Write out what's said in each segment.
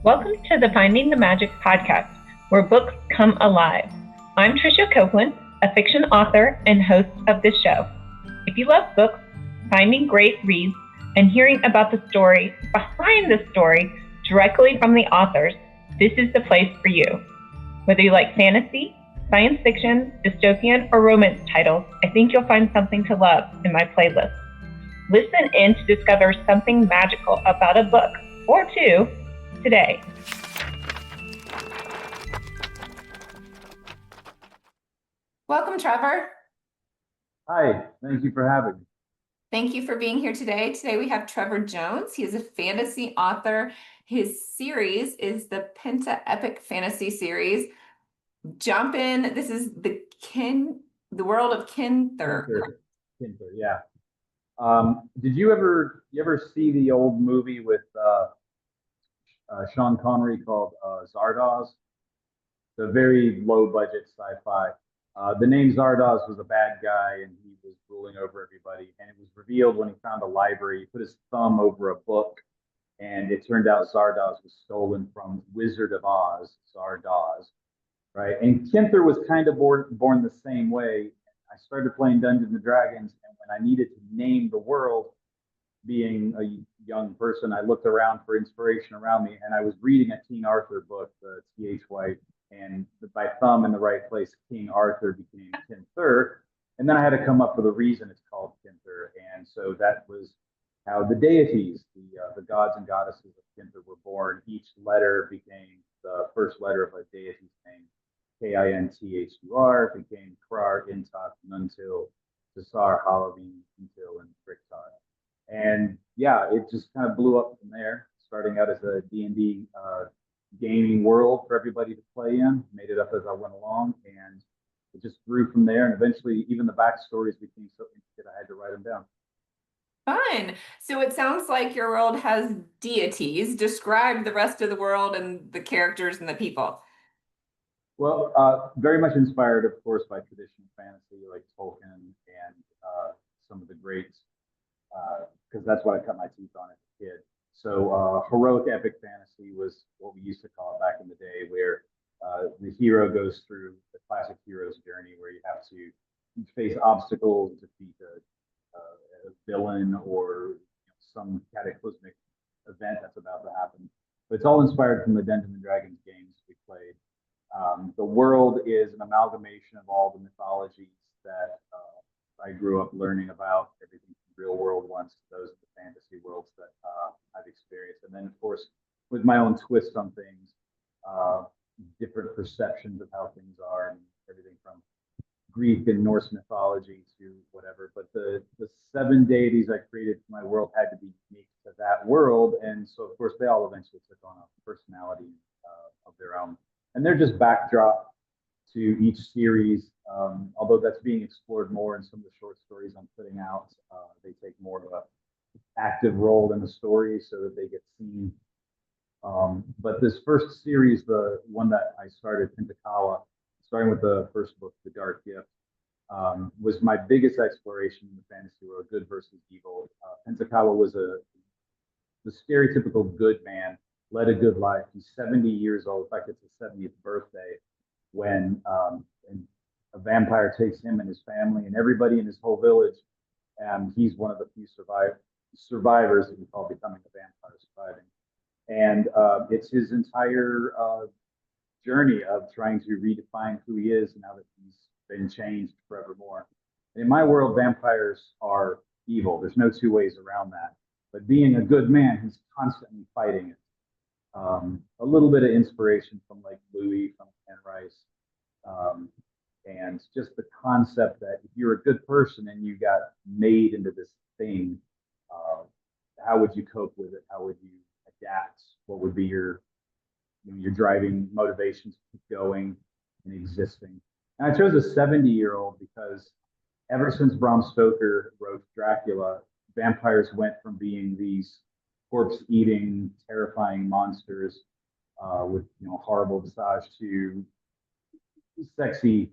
Welcome to the Finding the Magic podcast, where books come alive. I'm Tricia Copeland, a fiction author and host of this show. If you love books, finding great reads, and hearing about the story behind the story directly from the authors, this is the place for you. Whether you like fantasy, science fiction, dystopian, or romance titles, I think you'll find something to love in my playlist. Listen in to discover something magical about a book or two today. Welcome, Trevor. Hi, thank you for having me. Thank you for being here today. Today we have Trevor Jones. He is a fantasy author. His series is the Penta Epic Fantasy Series. Jump in. This is the world of Kinthur. Kinthur, yeah. Did you ever see the old movie with Sean Connery called Zardoz? The very low budget sci-fi. The name Zardoz was a bad guy and he was ruling over everybody. And it was revealed when he found a library, he put his thumb over a book, and it turned out Zardoz was stolen from Wizard of Oz, Zardoz, right? And Kinthur was kind of born the same way. I started playing Dungeons and Dragons, and when I needed to name the world, being a young person, I looked around for inspiration around me, and I was reading a King Arthur book, the T.H. White, and by thumb in the right place, King Arthur became Kinthur. And then I had to come up with a reason it's called Kinthur. And so that was how the deities, the gods and goddesses of Kinthur were born. Each letter became the first letter of a deity's name. Kinthur became Krar, Intak, Nuntil, Tasar, Halavin, Until, and Frictar. And yeah, it just kind of blew up from there, starting out as a D&D gaming world for everybody to play in. Made it up as I went along, and it just grew from there. And eventually, even the backstories became so intricate, I had to write them down. Fun. So it sounds like your world has deities. Describe the rest of the world and the characters and the people. Well, very much inspired, of course, by traditional fantasy like Tolkien and some of the greats, because that's what I cut my teeth on as a kid. So heroic epic fantasy was what we used to call it back in the day, where the hero goes through the classic hero's journey, where you have to face obstacles, defeat a villain, or some cataclysmic event that's about to happen. But it's all inspired from the Dungeons and Dragons games we played. The world is an amalgamation of all the mythologies that I grew up learning about, everything from real world ones to those of the fantasy worlds that I've experienced. And then, of course, with my own twist on things, different perceptions of how things are, and everything from Greek and Norse mythology to whatever. But the seven deities I created for my world had to be unique to that world. And so, of course, they all eventually took on a personality of their own. And they're just backdrop to each series. Although that's being explored more in some of the short stories I'm putting out. They take more of an active role in the story so that they get seen. But this first series, the one that I started, Pentakawa, starting with the first book, The Dark Gift, was my biggest exploration in the fantasy world, good versus evil. Pentakawa was the stereotypical good man, led a good life. He's 70 years old. In fact, it's his 70th birthday when a vampire takes him and his family and everybody in his whole village. And he's one of the few survivors that we call becoming a vampire surviving. And it's his entire journey of trying to redefine who he is now that he's been changed forevermore. And in my world, vampires are evil. There's no two ways around that. But being a good man, he's constantly fighting it. A little bit of inspiration from like Louis from Anne Rice, and just the concept that if you're a good person and you got made into this thing, how would you cope with it? How would you adapt? What would be your driving motivations to keep going and existing? And I chose a 70-year-old because ever since Bram Stoker wrote Dracula, vampires went from being these corpse-eating, terrifying monsters with horrible visage to sexy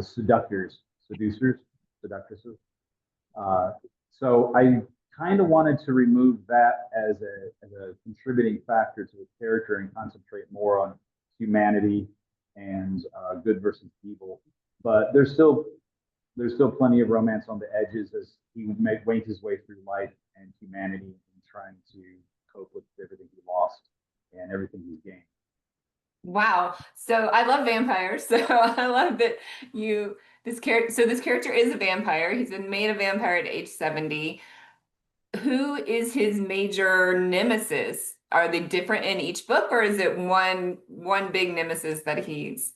seductors, seducers, seductresses. So I kind of wanted to remove that as a contributing factor to the character and concentrate more on humanity and good versus evil. But there's still plenty of romance on the edges as he makes his way through life and humanity and trying to cope with everything he lost and everything he's gained. Wow. So I love vampires. So I love that this character is a vampire. He's been made a vampire at age 70. Who is his major nemesis? Are they different in each book, or is it one big nemesis that he's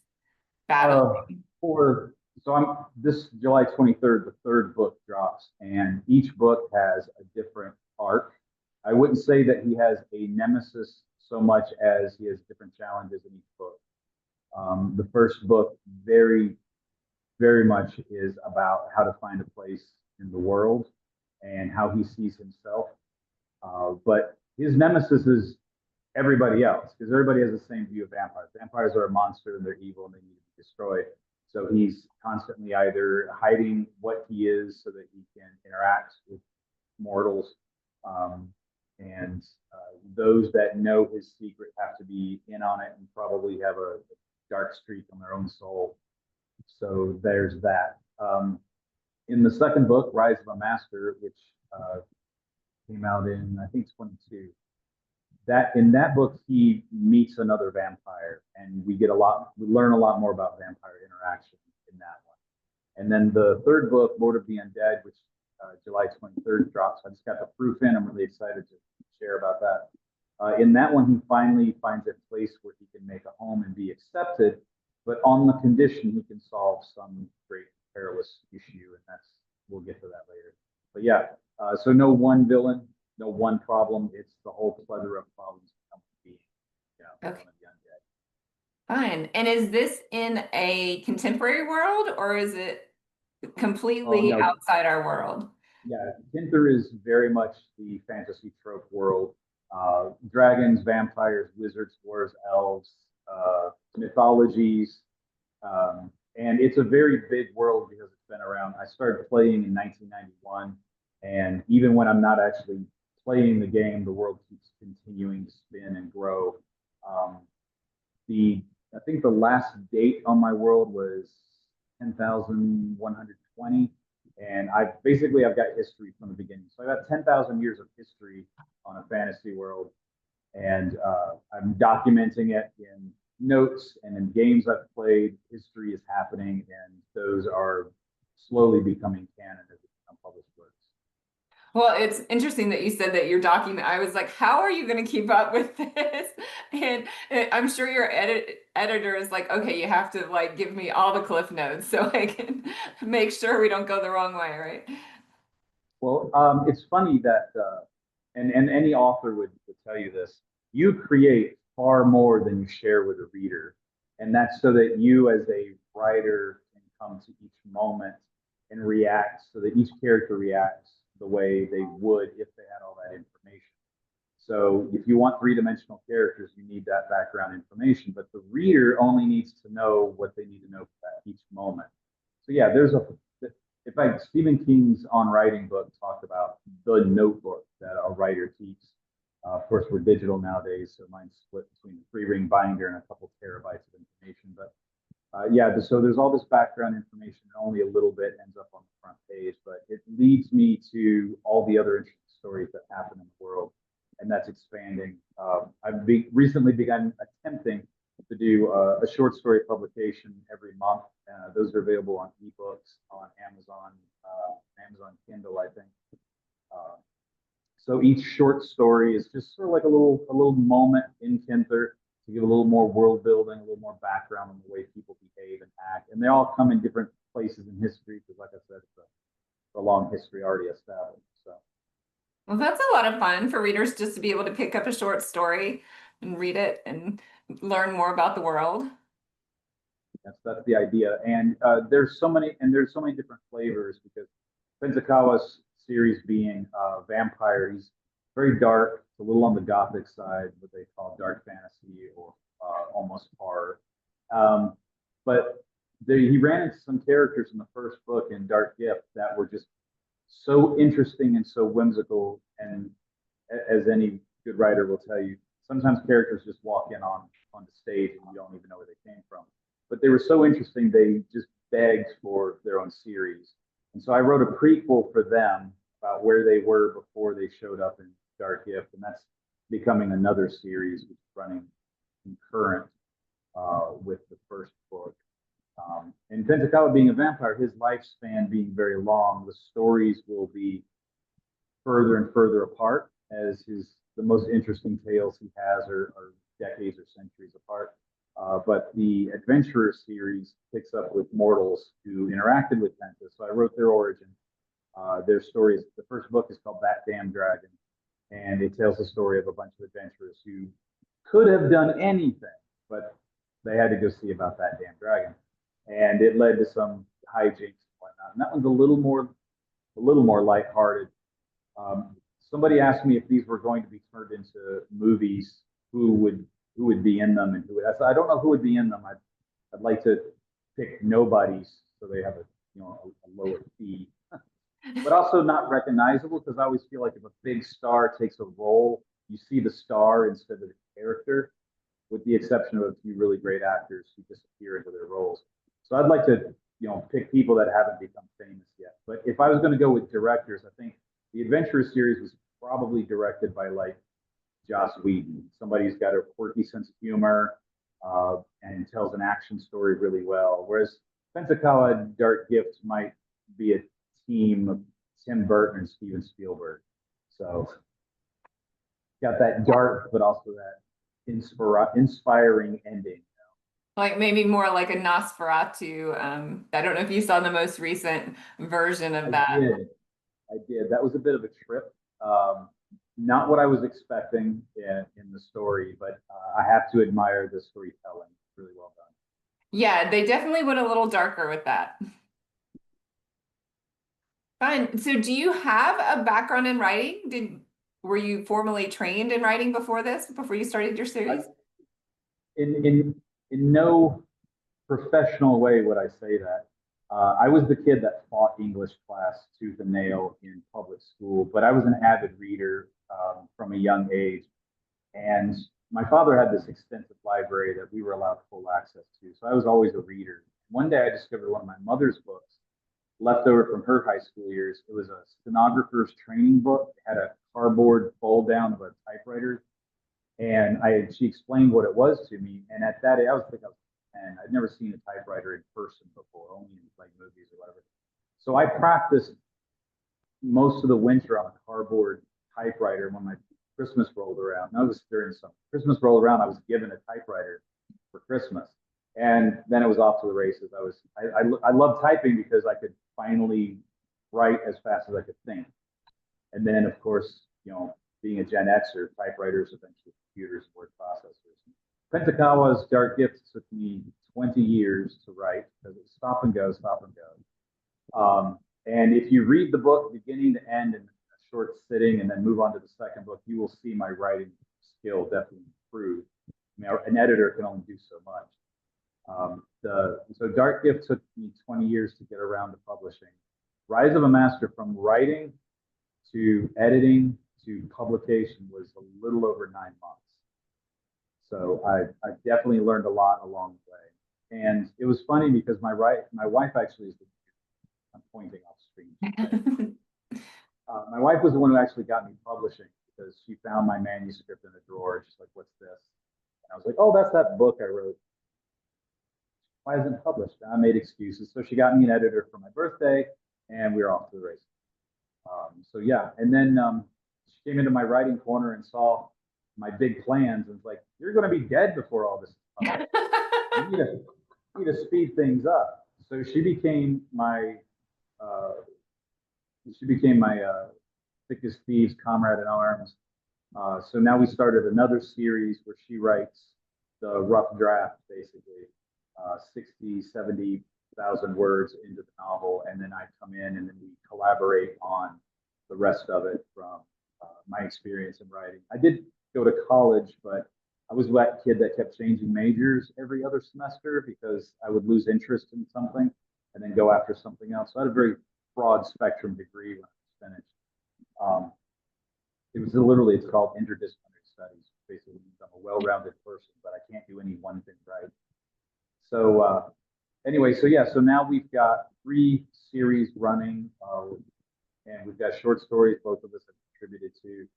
battling? For so I'm this July 23rd, the third book drops, and each book has a different arc. I wouldn't say that he has a nemesis so much as he has different challenges in each book. The first book very much is about how to find a place in the world and how he sees himself. But his nemesis is everybody else because everybody has the same view of vampires. Vampires are a monster and they're evil and they need to be destroyed. So he's constantly either hiding what he is so that he can interact with mortals. And those that know his secret have to be in on it and probably have a dark streak on their own soul. So there's that. In the second book, Rise of a Master, which came out in I think 22, that in that book he meets another vampire, and we learn a lot more about vampire interaction in that one. And then the third book, Lord of the Undead, which July 23rd drops. I just got the proof in. I'm really excited to share about that. In that one, he finally finds a place where he can make a home and be accepted, but on the condition he can solve some great perilous issue, and we'll get to that later. But yeah, so no one villain, no one problem. It's the whole plethora of problems that come with being, Okay. the undead. Fine. And is this in a contemporary world, or is it completely No. outside our world? Yeah, Kinthur is very much the fantasy trope world. Dragons, vampires, wizards, dwarves, elves, mythologies. And it's a very big world because it's been around. I started playing in 1991. And even when I'm not actually playing the game, the world keeps continuing to spin and grow. I think the last date on my world was 10,120. And I've got history from the beginning. So I got 10,000 years of history on a fantasy world. And I'm documenting it in notes and in games I've played. History is happening, and those are slowly becoming canon as they become published works. Well, it's interesting that you said that your document. I was like, how are you going to keep up with this? And I'm sure your editor is like, okay, you have to like give me all the cliff notes so I can make sure we don't go the wrong way, right? Well, it's funny that, and any author would tell you this, you create far more than you share with a reader. And that's so that you as a writer can come to each moment and react so that each character reacts the way they would if they had all that information. So if you want three-dimensional characters, you need that background information, but the reader only needs to know what they need to know for that each moment. So yeah, in fact, Stephen King's On Writing book talked about the notebook that a writer keeps. Of course, we're digital nowadays, so mine's split between the 3-ring binder and a couple terabytes of information. But so there's all this background information, and only a little bit ends up on the front page, but it leads me to all the other interesting stories that happen in the world, and that's expanding. I've recently begun attempting to do a short story publication every month. Those are available on ebooks on Amazon, Amazon Kindle, I think. So each short story is just sort of like a little moment in Kinthur to give a little more world building, a little more background on the way people behave and act. And they all come in different places in history because, like I said, it's a long history already established. So. Well, that's a lot of fun for readers just to be able to pick up a short story and read it and learn more about the world. That's the idea. And there's so many different flavors because Pensakawa's series being vampire, he's very dark, it's a little on the gothic side, what they call dark fantasy or almost horror. But he ran into some characters in the first book in Dark Gift that were just so interesting and so whimsical. And as any good writer will tell you, sometimes characters just walk in on the stage and you don't even know where they came from. But they were so interesting, they just begged for their own series. And so I wrote a prequel for them about where they were before they showed up in Dark Gift, and that's becoming another series, which is running concurrent with the first book. And Pentakawa being a vampire, his lifespan being very long, the stories will be further and further apart as the most interesting tales he has are decades or centuries apart. But the Adventurer series picks up with mortals who interacted with Penta. So I wrote their origin, their stories. The first book is called That Damn Dragon, and it tells the story of a bunch of adventurers who could have done anything, but they had to go see about that damn dragon. And it led to some hijinks and whatnot. And that one's a little more lighthearted. Somebody asked me if these were going to be turned into movies, who would be in them, and I said, I don't know who would be in them. I'd like to pick nobodies so they have a lower fee, but also not recognizable, because I always feel like if a big star takes a role, you see the star instead of the character, with the exception of a few really great actors who disappear into their roles. So I'd like to pick people that haven't become famous yet. But if I was going to go with directors, I think the Adventurer series was probably directed by like Joss Whedon, somebody who's got a quirky sense of humor and tells an action story really well. Whereas Pentakawa Dark Gift might be a team of Tim Burton and Steven Spielberg. So got that dark, but also that inspiring ending. Like maybe more like a Nosferatu. I don't know if you saw the most recent version of that. I did. That was a bit of a trip. Not what I was expecting in the story, but I have to admire the storytelling. Really well done. Yeah, they definitely went a little darker with that. Fun. So do you have a background in writing? Were you formally trained in writing before you started your series? In no professional way would I say that. I was the kid that fought English class tooth and nail in public school, but I was an avid reader from a young age. And my father had this extensive library that we were allowed full access to. So I was always a reader. One day I discovered one of my mother's books left over from her high school years. It was a stenographer's training book. It had a cardboard fold down of a typewriter. And she explained what it was to me. And at that age, I was 10. I'd never seen a typewriter in person before, only in like movies or whatever. So I practiced most of the winter on a cardboard typewriter. When my Christmas rolled around, that was during summer. Christmas rolled around, I was given a typewriter for Christmas, and then it was off to the races. I loved typing because I could finally write as fast as I could think. And then, of course, being a Gen Xer, typewriters, eventually computers, word processors. Pentakawa's Dark Gift took me 20 years to write because it was stop and go, stop and go. And if you read the book beginning to end in a short sitting and then move on to the second book, you will see my writing skill definitely improve. I mean, an editor can only do so much. So Dark Gift took me 20 years to get around to publishing. Rise of a Master, from writing to editing to publication, was a little over 9 months. So I definitely learned a lot along the way. And it was funny because my wife actually is I'm pointing off screen. My wife was the one who actually got me publishing, because she found my manuscript in a drawer. And she's like, "What's this?" And I was like, "Oh, that's that book I wrote. Why isn't it published?" And I made excuses. So she got me an editor for my birthday, and we were off to the races. So yeah, and then she came into my writing corner and saw my big plans and was like, "You're going to be dead before all this is published. You need to speed things up." So she became my thick as thieves comrade in arms. So now we started another series where she writes the rough draft, basically 60, 70,000 words into the novel, and then I come in and then we collaborate on the rest of it from my experience in writing. I did go to college, but I was that kid that kept changing majors every other semester because I would lose interest in something and then go after something else. So I had a very broad spectrum degree when I was finished. Um, it was literally, it's called interdisciplinary studies. Basically, means I'm a well-rounded person, but I can't do any one thing right. So anyway, so yeah, so now we've got 3 series running, and we've got short stories both of us have contributed to,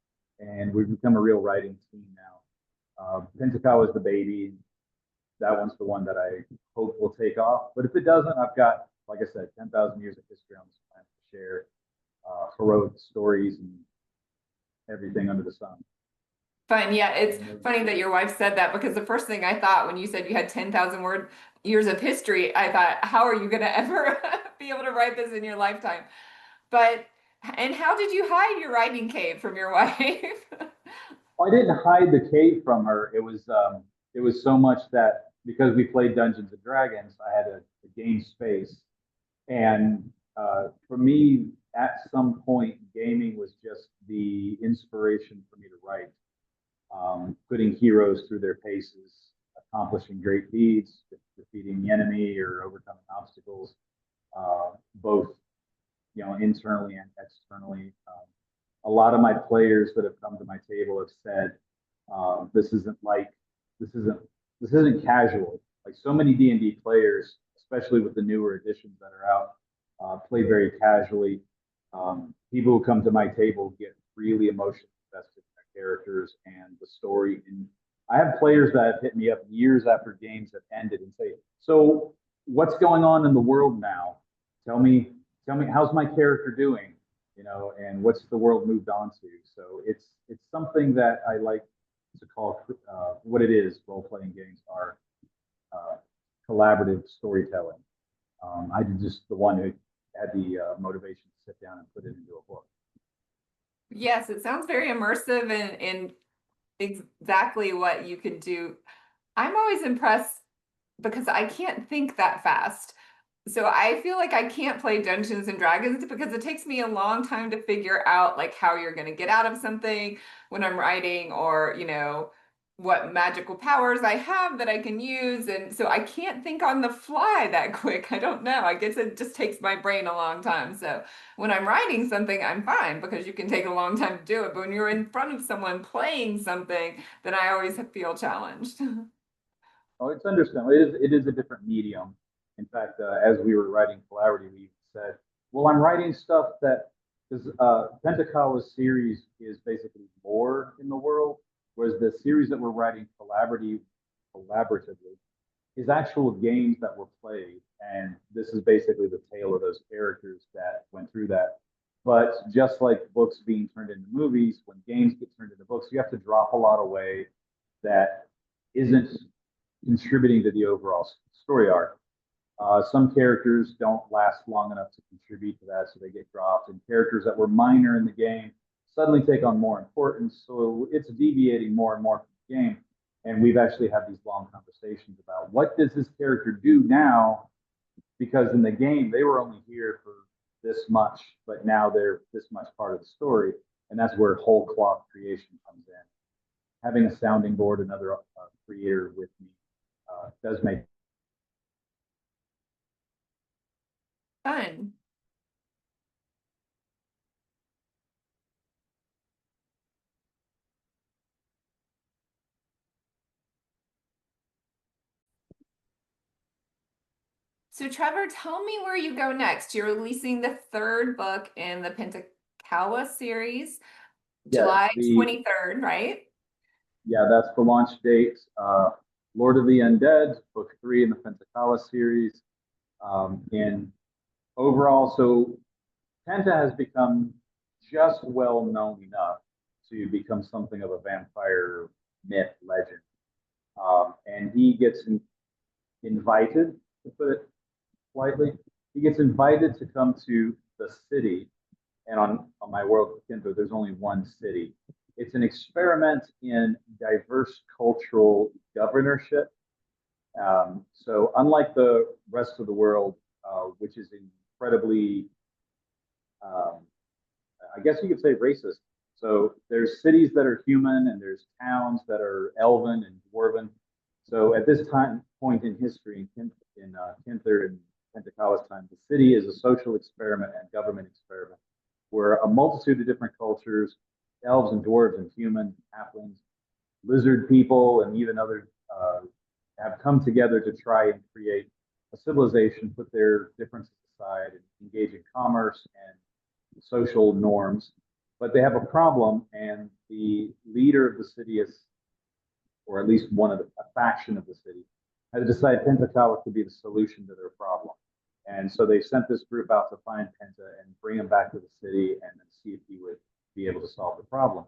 and we've become a real writing team now. Pentakawa is the baby. That one's the one that I hope will take off. But if it doesn't, I've got, like I said, 10,000 years of history on this planet to share, heroic stories and everything under the sun. Fun. Yeah, it's funny that your wife said that because the first thing I thought when you said you had 10,000 years of history, I thought, how are you going to ever be able to write this in your lifetime? But, and how did you hide your writing cave from your wife? I didn't hide the cave from her. It was so much that because we played Dungeons and Dragons, I had to gain space. And for me, at some point, gaming was just the inspiration for me to write. Putting heroes through their paces, accomplishing great deeds, defeating the enemy, or overcoming obstacles, both internally and externally. A lot of my players that have come to my table have said, "This isn't like this isn't casual." Like so many D&D players, especially with the newer editions that are out, play very casually. People who come to my table get really emotionally invested in their characters and the story. And I have players that have hit me up years after games have ended and say, "So, what's going on in the world now? Tell me, how's my character doing? And what's the world moved on to?" So it's something that I like to call what it is. Role-playing games are collaborative storytelling. I'm just the one who had the motivation to sit down and put it into a book. Yes, it sounds very immersive and exactly what you could do. I'm always impressed because I can't think that fast. So I feel like I can't play Dungeons and Dragons because it takes me a long time to figure out like how you're going to get out of something when I'm writing, or what magical powers I have that I can use. And so I can't think on the fly that quick. I don't know. I guess it just takes my brain a long time. So when I'm writing something, I'm fine because you can take a long time to do it. But when you're in front of someone playing something, then I always feel challenged. Oh, it's understandable. It is a different medium. In fact, as we were writing collaboratively, we said, "Well, I'm writing stuff that because Pentakawa's series is basically lore in the world, whereas the series that we're writing collaboratively is actual games that were played, and this is basically the tale of those characters that went through that." But just like books being turned into movies, when games get turned into books, you have to drop a lot away that isn't contributing to the overall story arc. Some characters don't last long enough to contribute to that, so they get dropped. And characters that were minor in the game suddenly take on more importance. So it's deviating more and more from the game. And we've actually had these long conversations about what does this character do now? Because in the game, they were only here for this much, but now they're this much part of the story. And that's where whole cloth creation comes in. Having a sounding board, another creator with me, does make. Fun. So Trevor, tell me where you go next. You're releasing the third book in the Pentakawa series, Yes, July 23rd, right? yeah, that's the launch date. Lord of the Undead, book 3 in the Pentakawa series. And overall, so Penta has become just well known enough to become something of a vampire myth legend. And he gets invited, to put it politely, he gets invited to come to the city. And on my world, Kinthur, there's only one city. It's an experiment in diverse cultural governorship. So unlike the rest of the world, which is incredibly, um, I guess you could say racist. So there's cities that are human and there's towns that are elven and dwarven. So at this point in history in Kinthur and Pentakawa's time, the city is a social experiment and government experiment where a multitude of different cultures, elves and dwarves and humans, halflings, lizard people, and even others have come together to try and create a civilization, put their differences aside, and engage in commerce and social norms. But they have a problem, and the leader of the city is, or at least one of a faction of the city, had decided Pentateuch could be the solution to their problem. And so they sent this group out to find Penta and bring him back to the city and then see if he would be able to solve the problem.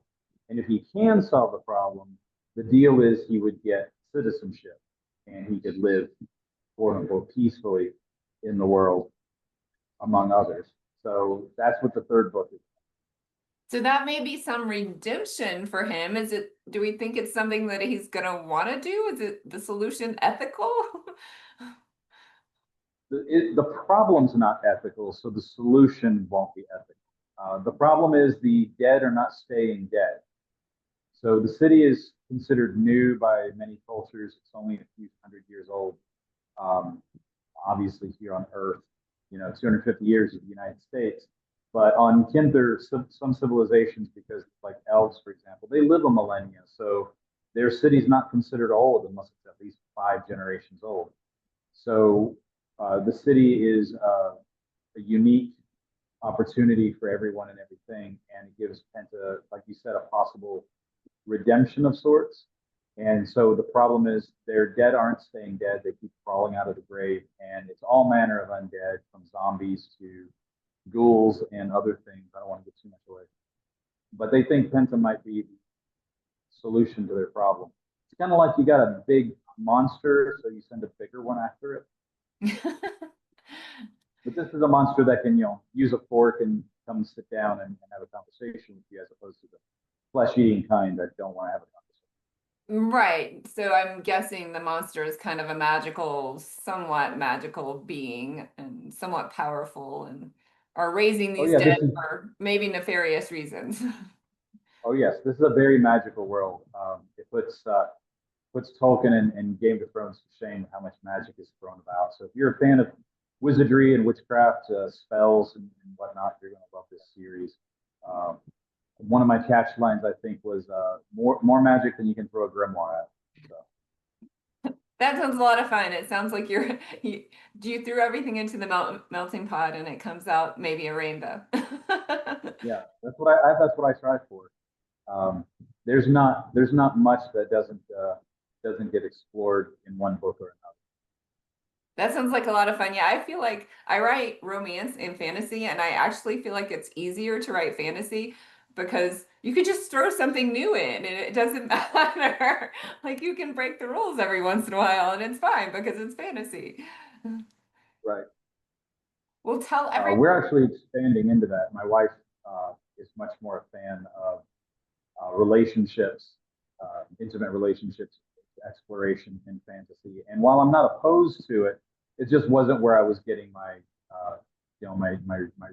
And if he can solve the problem, the deal is he would get citizenship and he could live, quote unquote, peacefully in the world, among others. So that's what the third book is. So that may be some redemption for him. Do we think it's something that he's gonna want to do? Is it the solution ethical? The problem's not ethical, so the solution won't be ethical. The problem is the dead are not staying dead. So the city is considered new by many cultures. It's only a few hundred years old. Obviously here on Earth, 250 years of the United States. But on Kinthur, some civilizations, because like elves, for example, they live a millennia. So their city's not considered old unless it's at least 5 generations old. So the city is a unique opportunity for everyone and everything, and it gives Penta, like you said, a possible redemption of sorts. And so the problem is their dead aren't staying dead. They keep crawling out of the grave, and it's all manner of undead, from zombies to ghouls and other things. I don't want to get too much away. But they think Penta might be the solution to their problem. It's kind of like you got a big monster, so you send a bigger one after it. But this is a monster that can, use a fork and come sit down and have a conversation with you, as opposed to the flesh-eating kind that don't want to have a conversation. Right. So I'm guessing the monster is kind of a somewhat magical being and somewhat powerful, and are raising these dead for maybe nefarious reasons. Oh yes, this is a very magical world. It puts Tolkien and Game of Thrones to shame how much magic is thrown about. So if you're a fan of wizardry and witchcraft, spells and whatnot, you're going to love this series. One of my catch lines, I think, was more magic than you can throw a grimoire at. So. That sounds a lot of fun. It sounds like you threw everything into the melting pot and it comes out maybe a rainbow. Yeah, that's what I try for. There's not much that doesn't get explored in one book or another. That sounds like a lot of fun. Yeah, I feel like I write romance and fantasy, and I actually feel like it's easier to write fantasy because you could just throw something new in and it doesn't matter. Like you can break the rules every once in a while and it's fine because it's fantasy. Right. We'll tell everyone. We're actually expanding into that. My wife is much more a fan of relationships, intimate relationships, exploration in fantasy. And while I'm not opposed to it, it just wasn't where I was getting my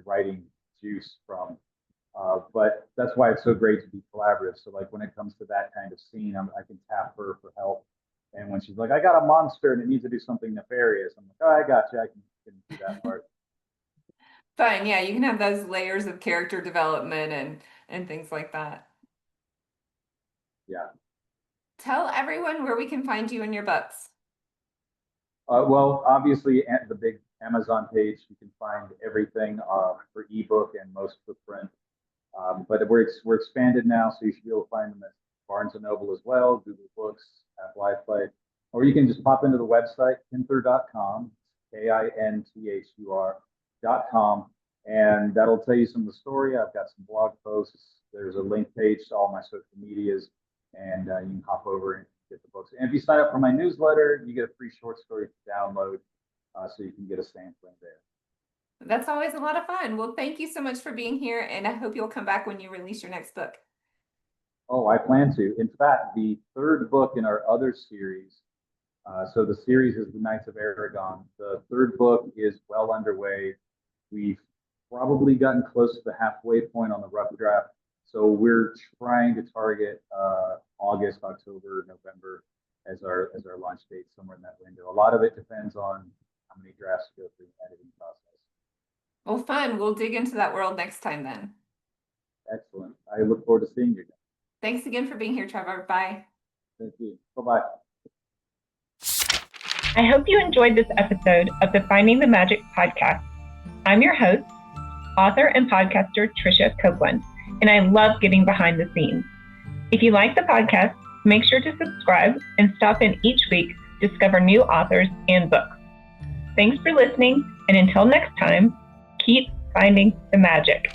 writing juice from. But that's why it's so great to be collaborative. So like when it comes to that kind of scene, I can tap her for help. And when she's like, I got a monster and it needs to do something nefarious, I'm like, oh, I got you. I can do that part. Fine, yeah, you can have those layers of character development and things like that. Yeah. Tell everyone where we can find you in your books. Well, obviously, at the big Amazon page, you can find everything for ebook and most for print. But we're expanded now, so you should be able to find them at Barnes & Noble as well, Google Books, Apple iPlay. Or you can just pop into the website, kinthur.com, KINTHUR.com, and that'll tell you some of the story. I've got some blog posts. There's a link page to all my social medias, and you can hop over and get the books. And if you sign up for my newsletter, you get a free short story to download, so you can get a sampling there. That's always a lot of fun. Well, thank you so much for being here, and I hope you'll come back when you release your next book. Oh, I plan to. In fact, the third book in our other series, so the series is The Knights of Aragon. The third book is well underway. We've probably gotten close to the halfway point on the rough draft. So we're trying to target August, October, November as our launch date, somewhere in that window. A lot of it depends on how many drafts go through the editing process. Well, fun. We'll dig into that world next time then. Excellent. I look forward to seeing you again. Thanks again for being here, Trevor. Bye. Thank you. Bye-bye. I hope you enjoyed this episode of the Finding the Magic podcast. I'm your host, author and podcaster Tricia Copeland, and I love getting behind the scenes. If you like the podcast, make sure to subscribe and stop in each week to discover new authors and books. Thanks for listening, and until next time, keep finding the magic.